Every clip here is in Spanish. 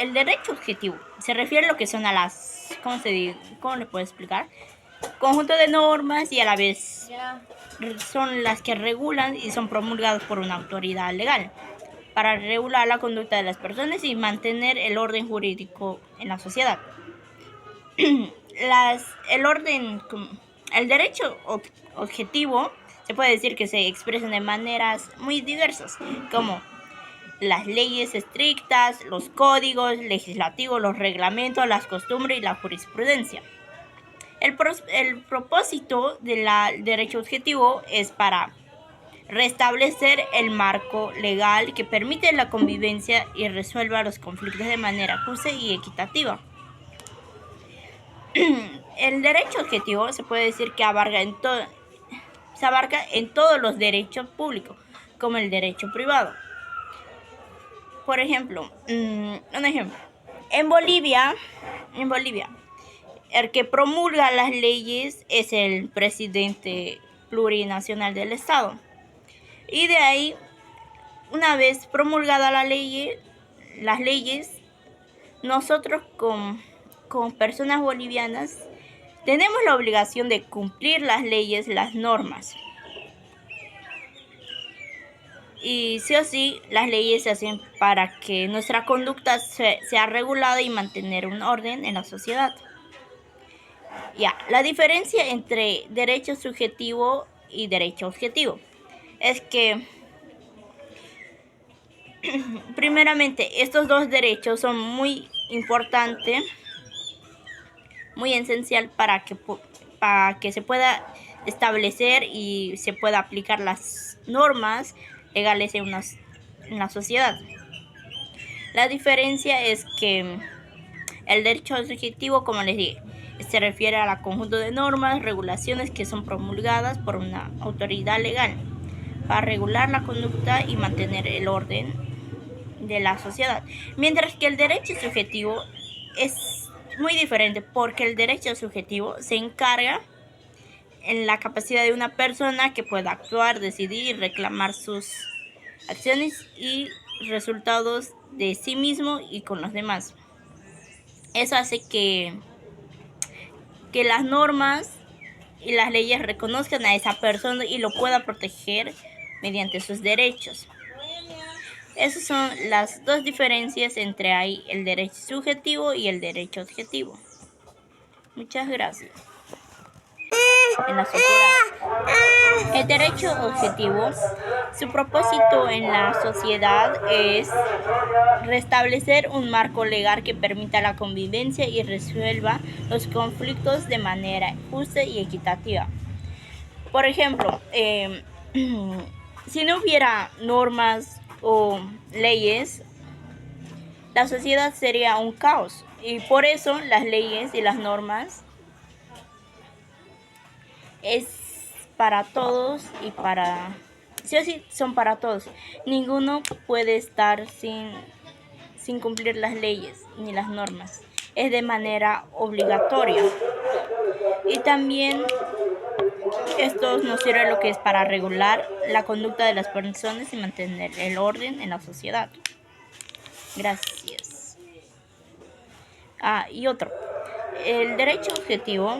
el derecho objetivo se refiere a lo que son a las, ¿cómo le puedo explicar? Conjunto de normas y a la vez son las que regulan y son promulgadas por una autoridad legal para regular la conducta de las personas y mantener el orden jurídico en la sociedad. El derecho objetivo se puede decir que se expresan de maneras muy diversas, como las leyes estrictas, los códigos legislativos, los reglamentos, las costumbres y la jurisprudencia. El propósito del derecho objetivo es para restablecer el marco legal que permite la convivencia y resuelva los conflictos de manera justa y equitativa. El derecho objetivo se puede decir que abarca en todos los derechos públicos, como el derecho privado. Por ejemplo, un ejemplo. En Bolivia, el que promulga las leyes es el presidente plurinacional del Estado. Y de ahí, una vez promulgada las leyes, nosotros como personas bolivianas tenemos la obligación de cumplir las leyes, las normas. Y sí o sí, las leyes se hacen para que nuestra conducta sea regulada y mantener un orden en la sociedad. La diferencia entre derecho subjetivo y derecho objetivo es que, primeramente, estos dos derechos son muy importantes, muy esencial para que se pueda establecer y se pueda aplicar las normas legales en la sociedad. La diferencia es que el derecho subjetivo, como les dije, se refiere al conjunto de normas, regulaciones que son promulgadas por una autoridad legal para regular la conducta y mantener el orden de la sociedad. Mientras que el derecho subjetivo es muy diferente, porque el derecho subjetivo se encarga en la capacidad de una persona que pueda actuar, decidir y reclamar sus acciones y resultados de sí mismo y con los demás. Eso hace que las normas y las leyes reconozcan a esa persona y lo pueda proteger mediante sus derechos. Esas son las dos diferencias entre el derecho subjetivo y el derecho objetivo. Muchas gracias. En la sociedad. El derecho objetivo, su propósito en la sociedad es restablecer un marco legal que permita la convivencia y resuelva los conflictos de manera justa y equitativa. Por ejemplo, si no hubiera normas o leyes, la sociedad sería un caos. Y por eso las leyes y las normas es para todos y sí o sí son para todos. Ninguno puede estar sin cumplir las leyes ni las normas. Es de manera obligatoria. Y también esto nos sirve lo que es para regular la conducta de las personas y mantener el orden en la sociedad. Gracias. Y otro. El derecho objetivo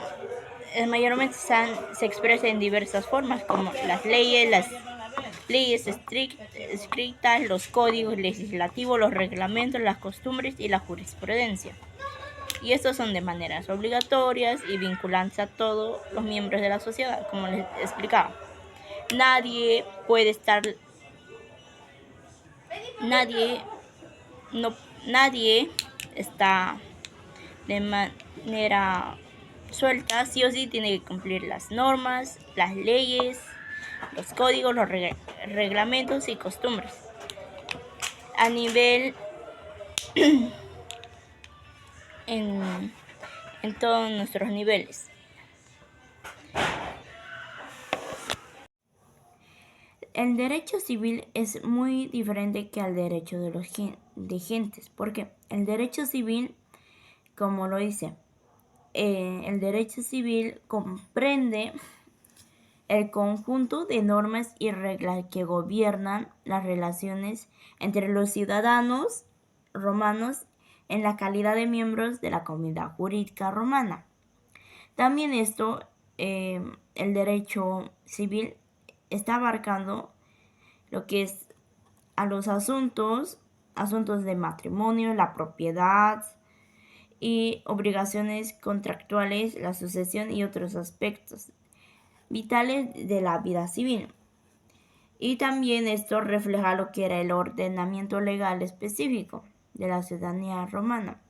mayormente se expresa en diversas formas, como las leyes estrictas, los códigos legislativos, los reglamentos, las costumbres y la jurisprudencia. Y estos son de maneras obligatorias y vinculantes a todos los miembros de la sociedad, como les explicaba. Nadie está de manera suelta, sí o sí tiene que cumplir las normas, las leyes, los códigos, los reglamentos y costumbres. A nivel en todos nuestros niveles. El derecho civil es muy diferente que al derecho de gentes, porque el derecho civil, como lo dice, el derecho civil comprende el conjunto de normas y reglas que gobiernan las relaciones entre los ciudadanos romanos en la calidad de miembros de la comunidad jurídica romana. También el derecho civil está abarcando lo que es a los asuntos de matrimonio, la propiedad y obligaciones contractuales, la sucesión y otros aspectos vitales de la vida civil. Y también esto refleja lo que era el ordenamiento legal específico de la ciudadanía romana.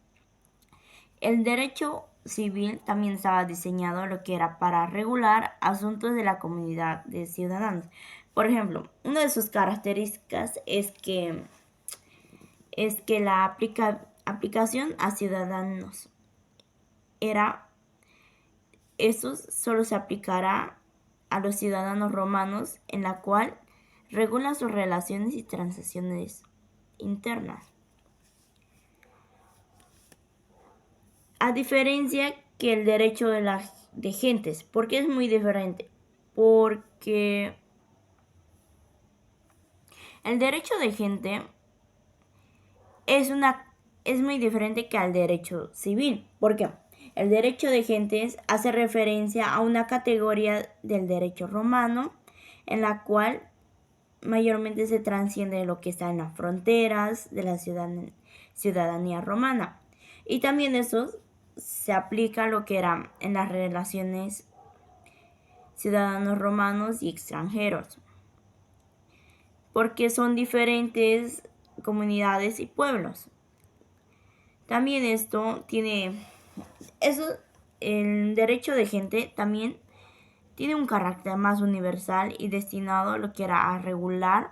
El derecho civil también estaba diseñado lo que era para regular asuntos de la comunidad de ciudadanos. Por ejemplo, una de sus características es que la aplicación a ciudadanos eso solo se aplicará a los ciudadanos romanos, en la cual regula sus relaciones y transacciones internas. A diferencia que el derecho de gentes, ¿por qué es muy diferente? Porque el derecho de gente es muy diferente que al derecho civil. ¿Por qué? El derecho de gentes hace referencia a una categoría del derecho romano en la cual mayormente se transciende lo que está en las fronteras de la ciudadanía romana. Y también eso se aplica a lo que era en las relaciones ciudadanos romanos y extranjeros, porque son diferentes comunidades y pueblos. También el derecho de gente también tiene un carácter más universal y destinado a lo que era a regular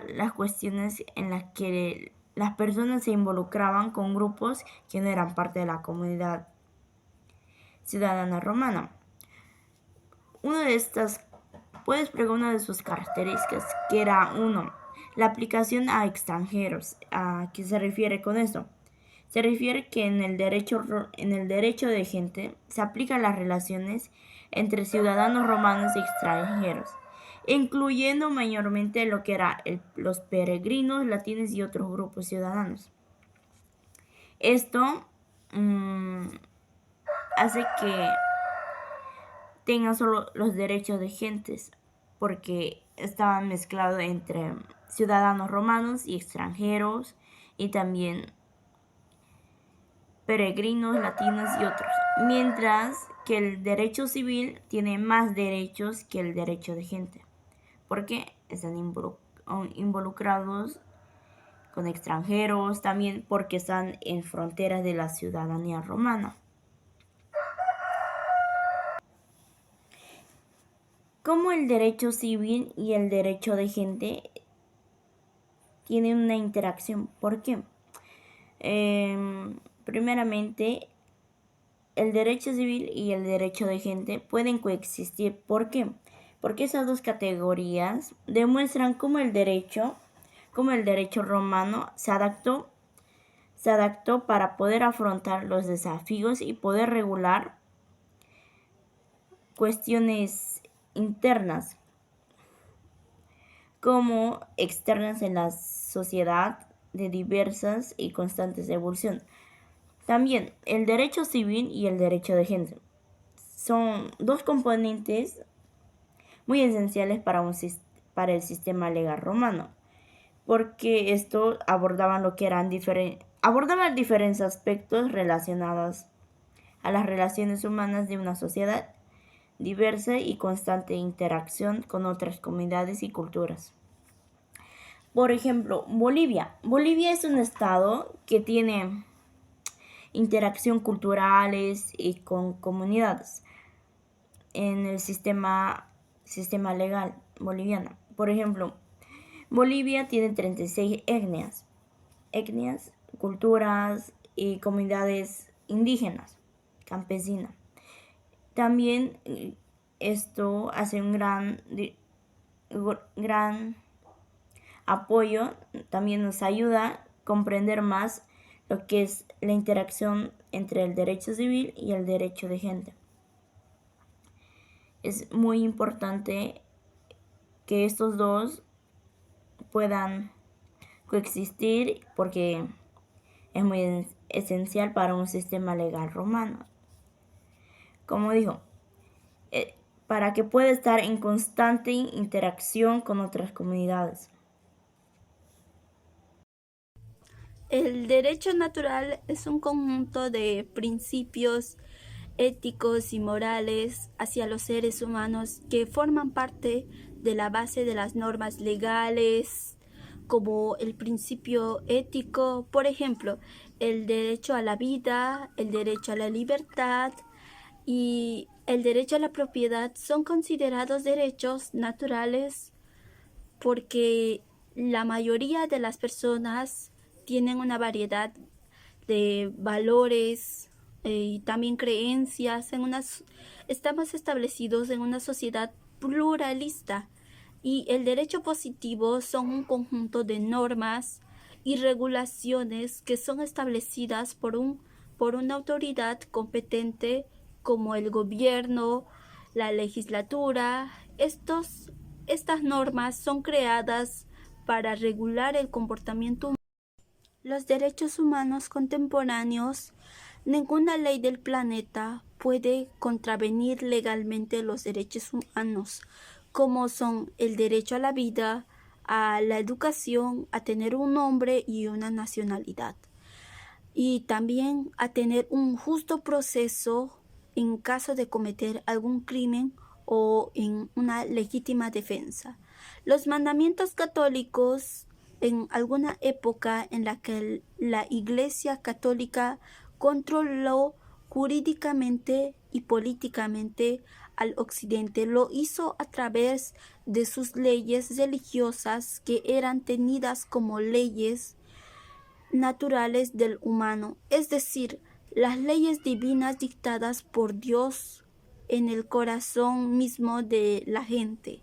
las cuestiones en las que las personas se involucraban con grupos que no eran parte de la comunidad ciudadana romana. Una de sus características, que era la aplicación a extranjeros. ¿A qué se refiere con esto? Se refiere que en el derecho de gente se aplican las relaciones entre ciudadanos romanos y extranjeros, incluyendo mayormente lo que eran los peregrinos, latinos y otros grupos ciudadanos. Esto hace que tengan solo los derechos de gentes, porque estaban mezclados entre ciudadanos romanos y extranjeros, y también peregrinos, latinos y otros, mientras que el derecho civil tiene más derechos que el derecho de gente, porque están involucrados con extranjeros, también porque están en fronteras de la ciudadanía romana. Como el derecho civil y el derecho de gente tienen una interacción. ¿Por qué? Primeramente, el derecho civil y el derecho de gente pueden coexistir. ¿Por qué? Porque esas dos categorías demuestran cómo el derecho romano se adaptó para poder afrontar los desafíos y poder regular cuestiones internas como externas en la sociedad de diversas y constantes evolución. También el derecho civil y el derecho de gente son dos componentes muy esenciales para el sistema legal romano, porque estos abordaban diferentes aspectos relacionados a las relaciones humanas de una sociedad diversa y constante interacción con otras comunidades y culturas. Por ejemplo, Bolivia. Bolivia es un estado que tiene interacción culturales y con comunidades en el sistema legal boliviano. Por ejemplo, Bolivia tiene 36 etnias, culturas y comunidades indígenas, campesinas. También esto hace un gran apoyo, también nos ayuda a comprender más lo que es la interacción entre el derecho civil y el derecho de gente. Es muy importante que estos dos puedan coexistir porque es muy esencial para un sistema legal romano. Como dijo, para que pueda estar en constante interacción con otras comunidades. El derecho natural es un conjunto de principios éticos y morales hacia los seres humanos que forman parte de la base de las normas legales, como el principio ético, por ejemplo, el derecho a la vida, el derecho a la libertad y el derecho a la propiedad son considerados derechos naturales porque la mayoría de las personas tienen una variedad de valores y también creencias. Estamos establecidos en una sociedad pluralista y el derecho positivo son un conjunto de normas y regulaciones que son establecidas por una autoridad competente como el gobierno, la legislatura. Estas normas son creadas para regular el comportamiento humano. Los derechos humanos contemporáneos, ninguna ley del planeta puede contravenir legalmente los derechos humanos, como son el derecho a la vida, a la educación, a tener un nombre y una nacionalidad, y también a tener un justo proceso en caso de cometer algún crimen o en una legítima defensa. Los mandamientos católicos en alguna época en la que la Iglesia Católica controló jurídicamente y políticamente al Occidente, lo hizo a través de sus leyes religiosas que eran tenidas como leyes naturales del humano, es decir, las leyes divinas dictadas por Dios en el corazón mismo de la gente.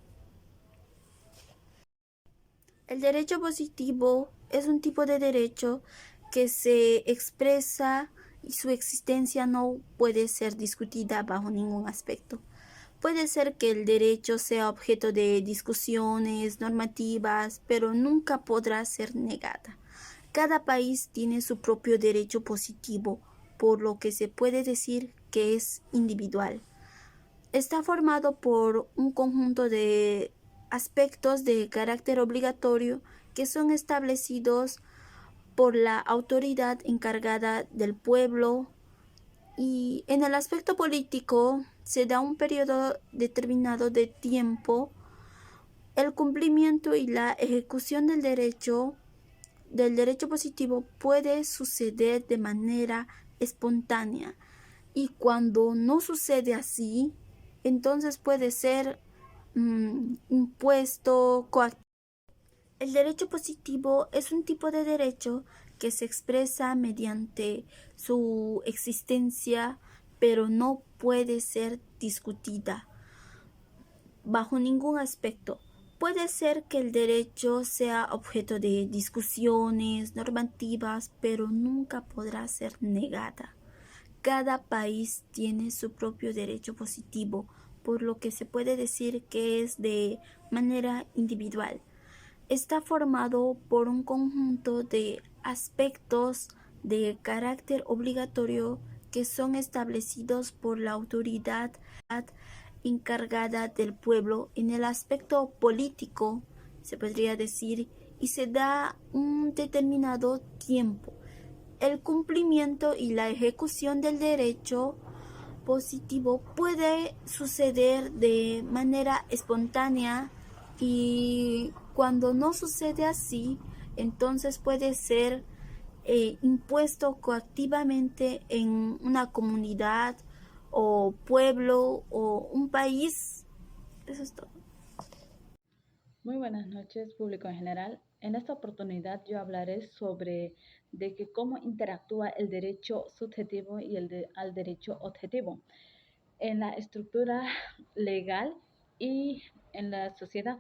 El derecho positivo es un tipo de derecho que se expresa y su existencia no puede ser discutida bajo ningún aspecto. Puede ser que el derecho sea objeto de discusiones normativas, pero nunca podrá ser negada. Cada país tiene su propio derecho positivo, por lo que se puede decir que es individual. Está formado por un conjunto de aspectos de carácter obligatorio que son establecidos por la autoridad encargada del pueblo, y en el aspecto político se da un periodo determinado de tiempo. El cumplimiento y la ejecución del derecho positivo puede suceder de manera espontánea, y cuando no sucede así, entonces puede ser impuesto, coactivo. El derecho positivo es un tipo de derecho que se expresa mediante su existencia, pero no puede ser discutida bajo ningún aspecto. Puede ser que el derecho sea objeto de discusiones normativas, pero nunca podrá ser negada. Cada país tiene su propio derecho positivo, por lo que se puede decir que es de manera individual. Está formado por un conjunto de aspectos de carácter obligatorio que son establecidos por la autoridad encargada del pueblo en el aspecto político, se podría decir, y se da un determinado tiempo. El cumplimiento y la ejecución del derecho positivo puede suceder de manera espontánea, y cuando no sucede así, entonces puede ser impuesto coactivamente en una comunidad o pueblo o un país. Eso es todo. Muy buenas noches, público en general. En esta oportunidad yo hablaré sobre de que cómo interactúa el derecho subjetivo y al derecho objetivo en la estructura legal y en la sociedad.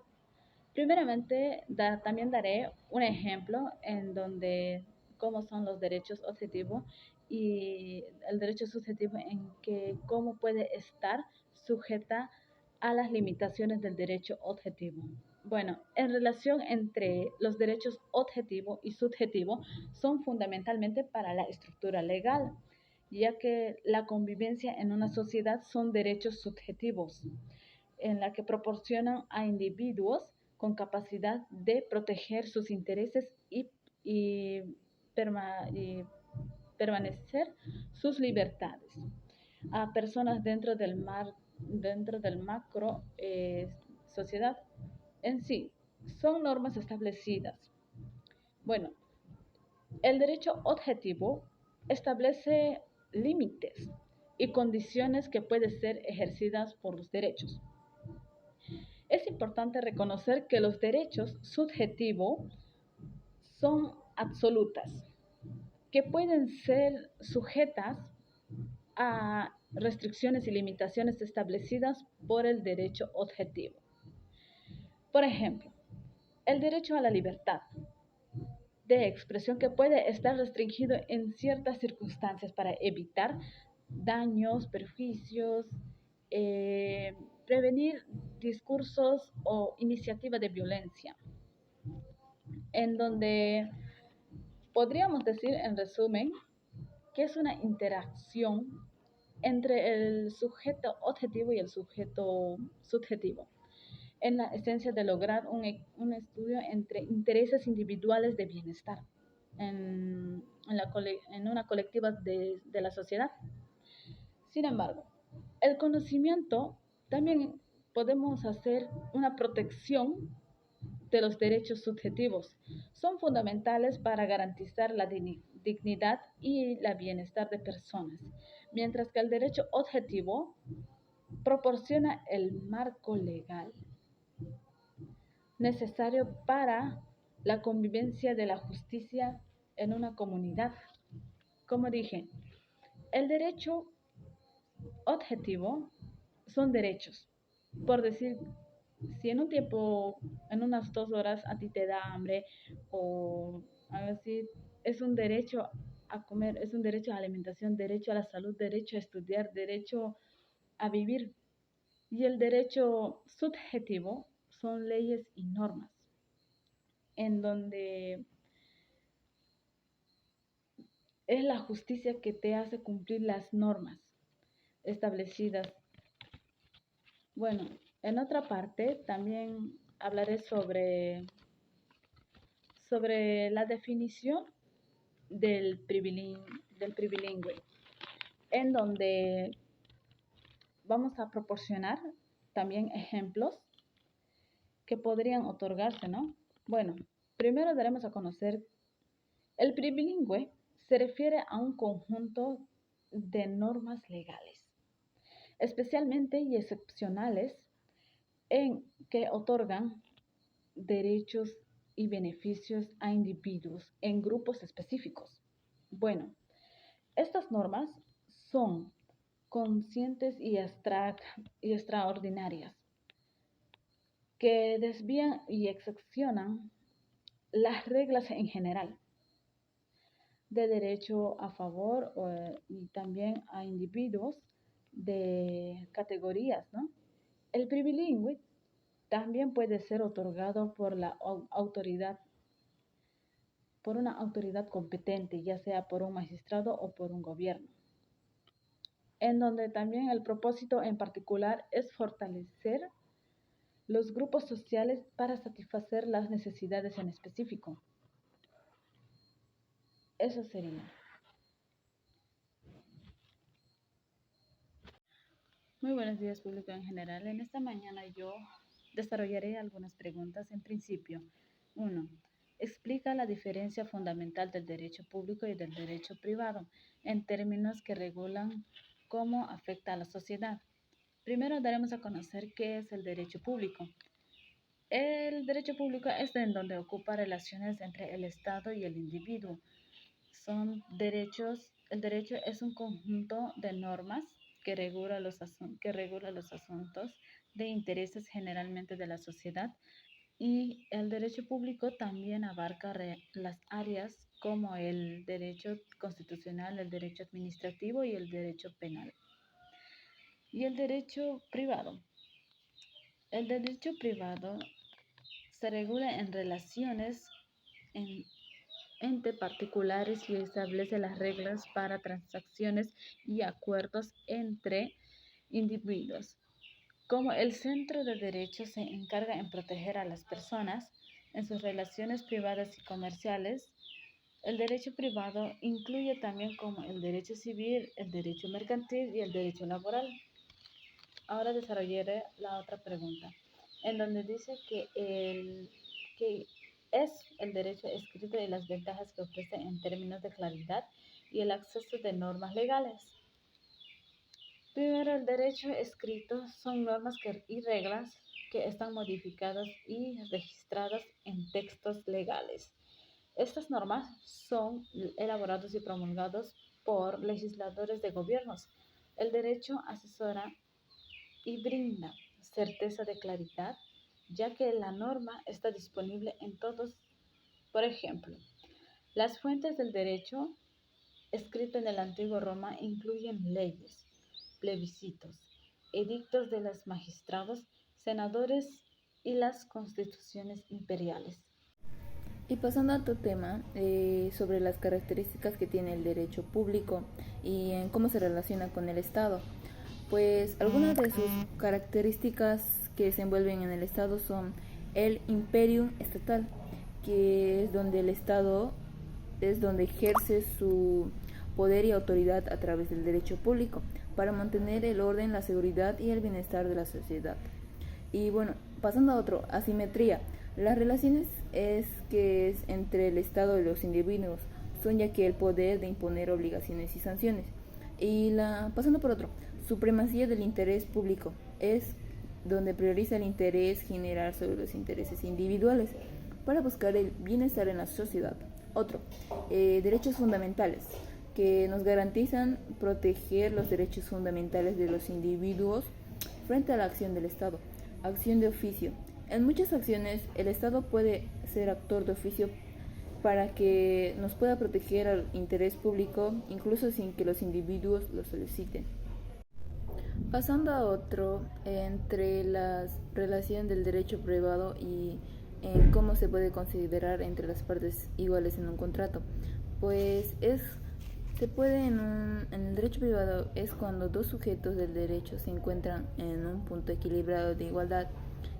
Primeramente, también daré un ejemplo en donde cómo son los derechos objetivos y el derecho subjetivo en que cómo puede estar sujeta a las limitaciones del derecho objetivo. Bueno, en relación entre los derechos objetivo y subjetivo son fundamentalmente para la estructura legal, ya que la convivencia en una sociedad son derechos subjetivos, en la que proporcionan a individuos con capacidad de proteger sus intereses y, y permanecer sus libertades a personas dentro del macro sociedad en sí. Son normas establecidas. Bueno, el derecho objetivo establece límites y condiciones que pueden ser ejercidas por los derechos. Es importante reconocer que los derechos subjetivos son absolutas, que pueden ser sujetas a restricciones y limitaciones establecidas por el derecho objetivo. Por ejemplo, el derecho a la libertad de expresión que puede estar restringido en ciertas circunstancias para evitar daños, perjuicios, prevenir discursos o iniciativas de violencia, en donde podríamos decir en resumen que es una interacción entre el sujeto objetivo y el sujeto subjetivo, en la esencia de lograr un estudio entre intereses individuales de bienestar en una colectiva de la sociedad. Sin embargo, el conocimiento también podemos hacer una protección de los derechos subjetivos. Son fundamentales para garantizar la dignidad y el bienestar de personas, mientras que el derecho objetivo proporciona el marco legal necesario para la convivencia de la justicia en una comunidad. Como dije, el derecho objetivo son derechos. Por decir, si en un tiempo, en unas 2 horas a ti te da hambre o algo así, es un derecho a comer, es un derecho a la alimentación, derecho a la salud, derecho a estudiar, derecho a vivir. Y el derecho subjetivo son leyes y normas, en donde es la justicia que te hace cumplir las normas establecidas. Bueno, en otra parte también hablaré sobre la definición del privilingüe, en donde vamos a proporcionar también ejemplos que podrían otorgarse, ¿no? Bueno, primero daremos a conocer el privilingüe se refiere a un conjunto de normas legales, especialmente y excepcionales, en que otorgan derechos y beneficios a individuos en grupos específicos. Bueno, estas normas son conscientes y extraordinarias, que desvían y excepcionan las reglas en general de derecho a favor y también a individuos de categorías, ¿no? El privilegio también puede ser otorgado por la autoridad, por una autoridad competente, ya sea por un magistrado o por un gobierno, en donde también el propósito en particular es fortalecer los grupos sociales para satisfacer las necesidades en específico. Eso sería. Muy buenos días, público en general. En esta mañana yo desarrollaré algunas preguntas. En principio, 1. Explica la diferencia fundamental del derecho público y del derecho privado en términos que regulan cómo afecta a la sociedad. Primero daremos a conocer qué es el derecho público. El derecho público es en donde ocupa relaciones entre el Estado y el individuo. El derecho es un conjunto de normas que regula los asuntos de intereses generalmente de la sociedad, y el derecho público también abarca las áreas como el derecho constitucional, el derecho administrativo y el derecho penal. Y el derecho privado. El derecho privado Se regula en relaciones entre particulares y establece las reglas para transacciones y acuerdos entre individuos. Como el centro de derecho se encarga en proteger a las personas en sus relaciones privadas y comerciales, el derecho privado incluye también como el derecho civil, el derecho mercantil y el derecho laboral. Ahora desarrollaré la otra pregunta, en donde dice que es el derecho escrito y las ventajas que ofrece en términos de claridad y el acceso de normas legales. Primero, el derecho escrito son normas y reglas que están modificadas y registradas en textos legales. Estas normas son elaborados y promulgados por legisladores de gobiernos. El derecho asesora y brinda certeza de claridad, ya que la norma está disponible en todos. Por ejemplo, las fuentes del derecho escrito en el antiguo Roma incluyen leyes, plebiscitos, edictos de los magistrados, senadores y las constituciones imperiales. Y pasando a tu tema, sobre las características que tiene el derecho público y en cómo se relaciona con el Estado. Pues algunas de sus características que se envuelven en el Estado son el imperium estatal, que es donde el Estado es donde ejerce su poder y autoridad a través del derecho público para mantener el orden, la seguridad y el bienestar de la sociedad. Y bueno, pasando a otro, asimetría. Las relaciones que es entre el Estado y los individuos son ya que el poder de imponer obligaciones y sanciones. Y pasando por otro, supremacía del interés público es donde prioriza el interés general sobre los intereses individuales para buscar el bienestar en la sociedad. Otro, derechos fundamentales, que nos garantizan proteger los derechos fundamentales de los individuos frente a la acción del Estado. Acción de oficio. En muchas acciones el Estado puede ser actor de oficio para que nos pueda proteger al interés público, incluso sin que los individuos lo soliciten. Pasando a otro, entre la relación del derecho privado y en cómo se puede considerar entre las partes iguales en un contrato, pues se puede en el derecho privado es cuando dos sujetos del derecho se encuentran en un punto equilibrado de igualdad,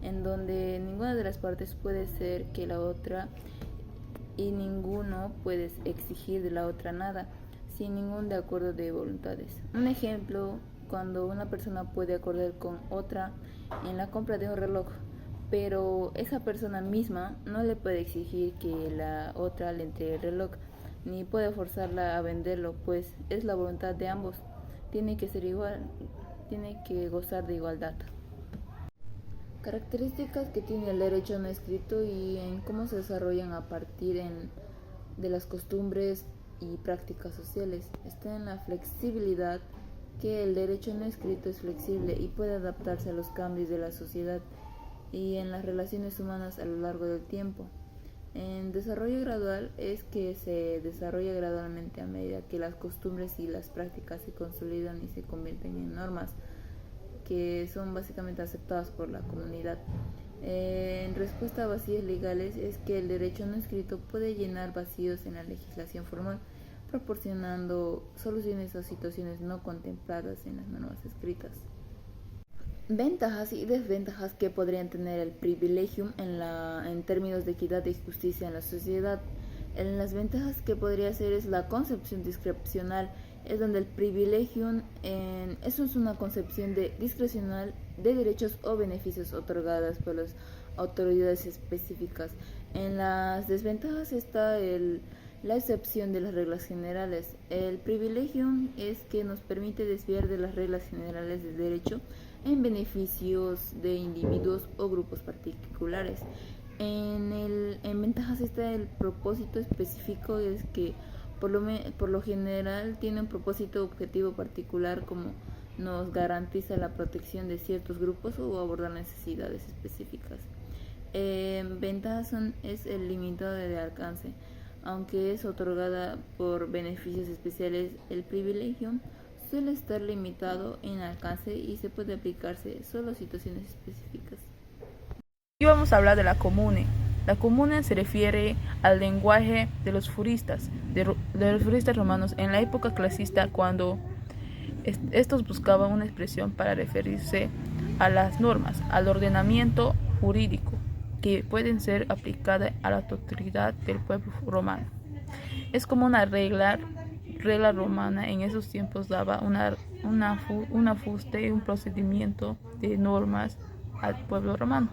en donde ninguna de las partes puede ser que la otra y ninguno puede exigir de la otra nada, sin ningún de acuerdo de voluntades. Un ejemplo, cuando una persona puede acordar con otra en la compra de un reloj, pero esa persona misma no le puede exigir que la otra le entregue el reloj, ni puede forzarla a venderlo, pues es la voluntad de ambos. Tiene que ser igual, tiene que gozar de igualdad. Características que tiene el derecho no escrito y en cómo se desarrollan a partir de las costumbres y prácticas sociales. Está en la flexibilidad, que el derecho no escrito es flexible y puede adaptarse a los cambios de la sociedad y en las relaciones humanas a lo largo del tiempo. En desarrollo gradual es que se desarrolla gradualmente a medida que las costumbres y las prácticas se consolidan y se convierten en normas que son básicamente aceptadas por la comunidad. En respuesta a vacíos legales es que el derecho no escrito puede llenar vacíos en la legislación formal, proporcionando soluciones a situaciones no contempladas en las normas escritas. Ventajas y desventajas que podrían tener el privilegium en términos de equidad y justicia en la sociedad. En las ventajas que podría ser es la concepción discrecional, es donde el privilegium eso es una concepción discrecional de derechos o beneficios otorgadas por las autoridades específicas. En las desventajas está la excepción de las reglas generales. El privilegium es que nos permite desviar de las reglas generales del derecho en beneficios de individuos o grupos particulares. En ventajas está el propósito específico, es que por lo general tiene un propósito objetivo particular, como nos garantiza la protección de ciertos grupos o abordar necesidades específicas. Ventajas es el limitado de alcance, aunque es otorgada por beneficios especiales. El privilegio suele estar limitado en alcance y se puede aplicarse solo a situaciones específicas. Y vamos a hablar de la comune. La comune se refiere al lenguaje de los furistas, de los furistas romanos en la época clasista, cuando estos buscaban una expresión para referirse a las normas, al ordenamiento jurídico que pueden ser aplicadas a la totalidad del pueblo romano. Es como una regla romana en esos tiempos daba un ajuste y un procedimiento de normas al pueblo romano.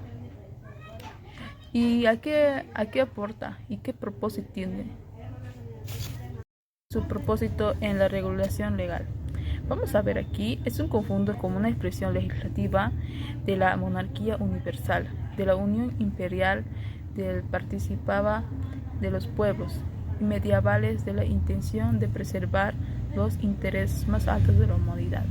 ¿Y a qué aporta y qué propósito tiene? Su propósito en la regulación legal. Vamos a ver aquí, es un conjunto como una expresión legislativa de la monarquía universal, de la unión imperial, del participaba de los pueblos medievales, de la intención de preservar los intereses más altos de la humanidad.